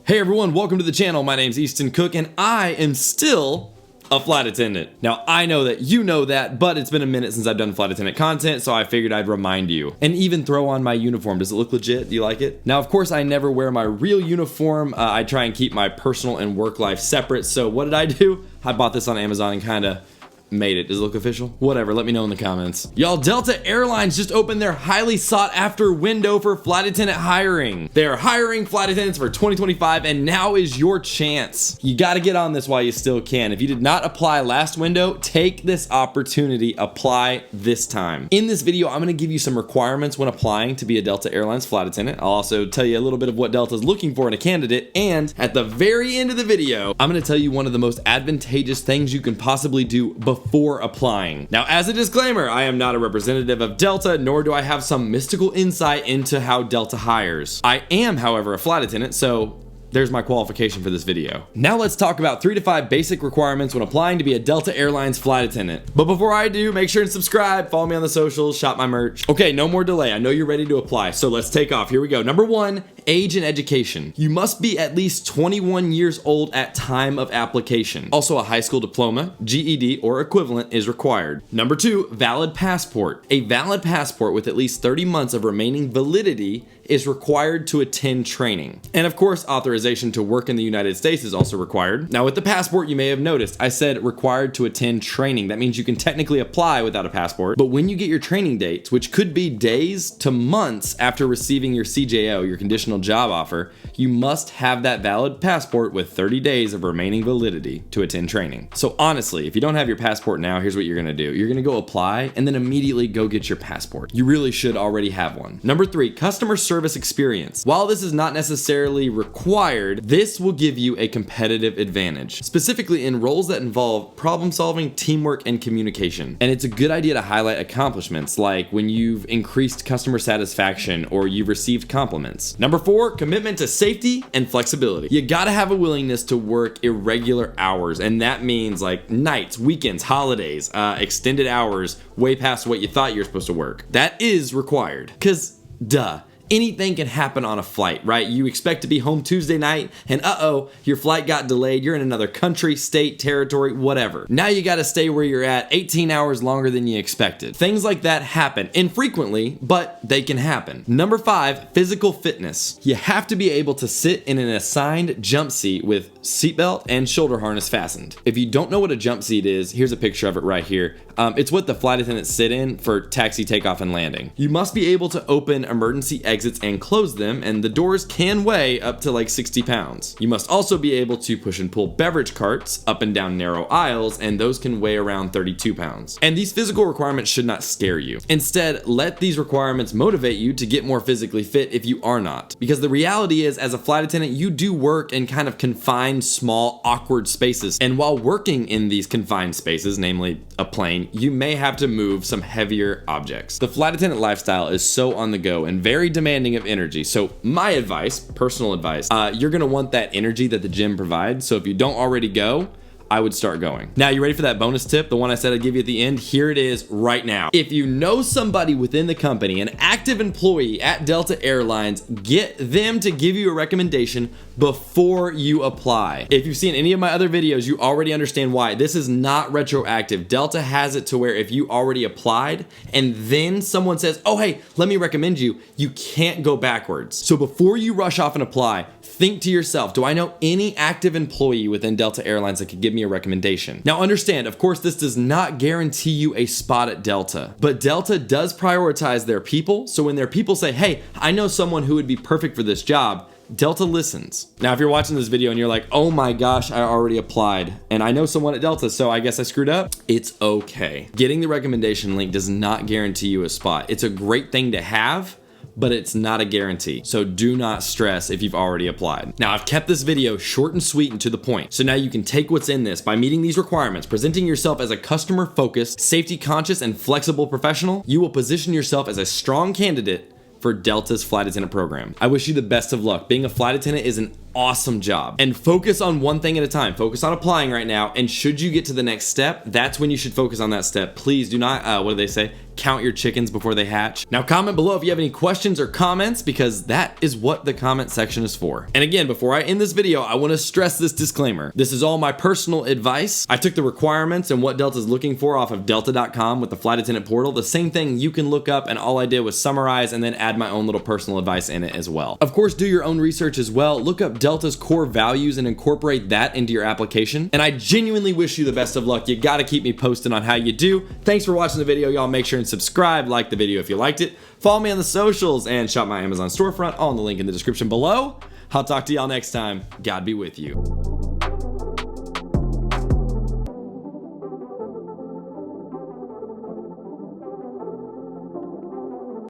Hey everyone, welcome to the channel. My name's Easton Cook and I am still a flight attendant. Now I know that you know that, but it's been a minute since I've done flight attendant content, so I figured I'd remind you. And even throw on my uniform. Does it look legit? Do you like it? Now of course I never wear my real uniform. I try and keep my personal and work life separate, so what did I do? I bought this on Amazon and kinda made it. Does it look official? Whatever, let me know in the comments. Y'all, Delta Airlines just opened their highly sought after window for flight attendant hiring. They are hiring flight attendants for 2025 and now is your chance. You gotta get on this while you still can. If you did not apply last window, take this opportunity, apply this time. In this video, I'm gonna give you some requirements when applying to be a Delta Airlines flight attendant. I'll also tell you a little bit of what Delta's looking for in a candidate, and at the very end of the video, I'm gonna tell you one of the most advantageous things you can possibly do before applying. Now, as a disclaimer, I am not a representative of Delta, nor do I have some mystical insight into how Delta hires. I am, however, a flight attendant, so there's my qualification for this video. Now let's talk about 3 to 5 basic requirements when applying to be a Delta Airlines flight attendant. But before I do, make sure and subscribe, follow me on the socials, shop my merch. Okay, no more delay. I know you're ready to apply, so let's take off. Here we go. Number 1, age and education. You must be at least 21 years old at time of application. Also, a high school diploma, GED, or equivalent is required. Number 2, valid passport. A valid passport with at least 30 months of remaining validity is required to attend training. And of course, authorization to work in the United States is also required. Now with the passport, you may have noticed, I said required to attend training. That means you can technically apply without a passport, but when you get your training dates, which could be days to months after receiving your CJO, your conditional job offer, you must have that valid passport with 30 days of remaining validity to attend training. So honestly, if you don't have your passport now, here's what you're gonna do. You're gonna go apply and then immediately go get your passport. You really should already have one. Number 3, customer service experience. While this is not necessarily required, this will give you a competitive advantage, specifically in roles that involve problem solving, teamwork, and communication. And it's a good idea to highlight accomplishments like when you've increased customer satisfaction or you've received compliments. Number 4, commitment to safety and flexibility. You gotta have a willingness to work irregular hours, and that means like nights, weekends, holidays, extended hours, way past what you thought you were supposed to work. That is required, because duh. Anything can happen on a flight, right? You expect to be home Tuesday night and your flight got delayed. You're in another country, state, territory, whatever. Now you gotta stay where you're at 18 hours longer than you expected. Things like that happen, infrequently, but they can happen. Number 5, physical fitness. You have to be able to sit in an assigned jump seat with seatbelt and shoulder harness fastened. If you don't know what a jump seat is, here's a picture of it right here. It's what the flight attendants sit in for taxi, takeoff, and landing. You must be able to open emergency exits and close them, and the doors can weigh up to like 60 pounds. You must also be able to push and pull beverage carts up and down narrow aisles, and those can weigh around 32 pounds. And these physical requirements should not scare you. Instead, let these requirements motivate you to get more physically fit if you are not. Because the reality is, as a flight attendant, you do work in kind of confined, small, awkward spaces. And while working in these confined spaces, namely a plane, you may have to move some heavier objects. The flight attendant lifestyle is so on the go and very demanding of energy. So my advice, personal advice, you're gonna want that energy that the gym provides. So if you don't already go, I would start going. Now, you ready for that bonus tip? The one I said I'd give you at the end? Here it is right now. If you know somebody within the company, an active employee at Delta Airlines, get them to give you a recommendation before you apply. If you've seen any of my other videos, you already understand why. This is not retroactive. Delta has it to where if you already applied and then someone says, oh, hey, let me recommend you, you can't go backwards. So before you rush off and apply, think to yourself, do I know any active employee within Delta Airlines that could give me a recommendation? Now understand, of course, this does not guarantee you a spot at Delta, but Delta does prioritize their people. So when their people say, hey, I know someone who would be perfect for this job, Delta listens. Now, if you're watching this video and you're like, oh my gosh, I already applied and I know someone at Delta, so I guess I screwed up, it's okay. Getting the recommendation link does not guarantee you a spot. It's a great thing to have, but it's not a guarantee. So do not stress if you've already applied. Now, I've kept this video short and sweet and to the point. So now you can take what's in this by meeting these requirements, presenting yourself as a customer-focused, safety-conscious, and flexible professional. You will position yourself as a strong candidate for Delta's flight attendant program. I wish you the best of luck. Being a flight attendant is an awesome job. And focus on one thing at a time. Focus on applying right now, and should you get to the next step, that's when you should focus on that step. Please do not, what do they say? Count your chickens before they hatch. Now comment below if you have any questions or comments, because that is what the comment section is for. And again, before I end this video, I want to stress this disclaimer. This is all my personal advice. I took the requirements and what Delta's looking for off of delta.com with the flight attendant portal. The same thing you can look up, and all I did was summarize and then add my own little personal advice in it as well. Of course, do your own research as well. Look up Delta's core values and incorporate that into your application. And I genuinely wish you the best of luck. You got to keep me posted on how you do. Thanks for watching the video, y'all. Make sure and subscribe, like the video if you liked it, follow me on the socials, and shop my Amazon storefront, all in the link in the description below. I'll talk to y'all next time. God be with you.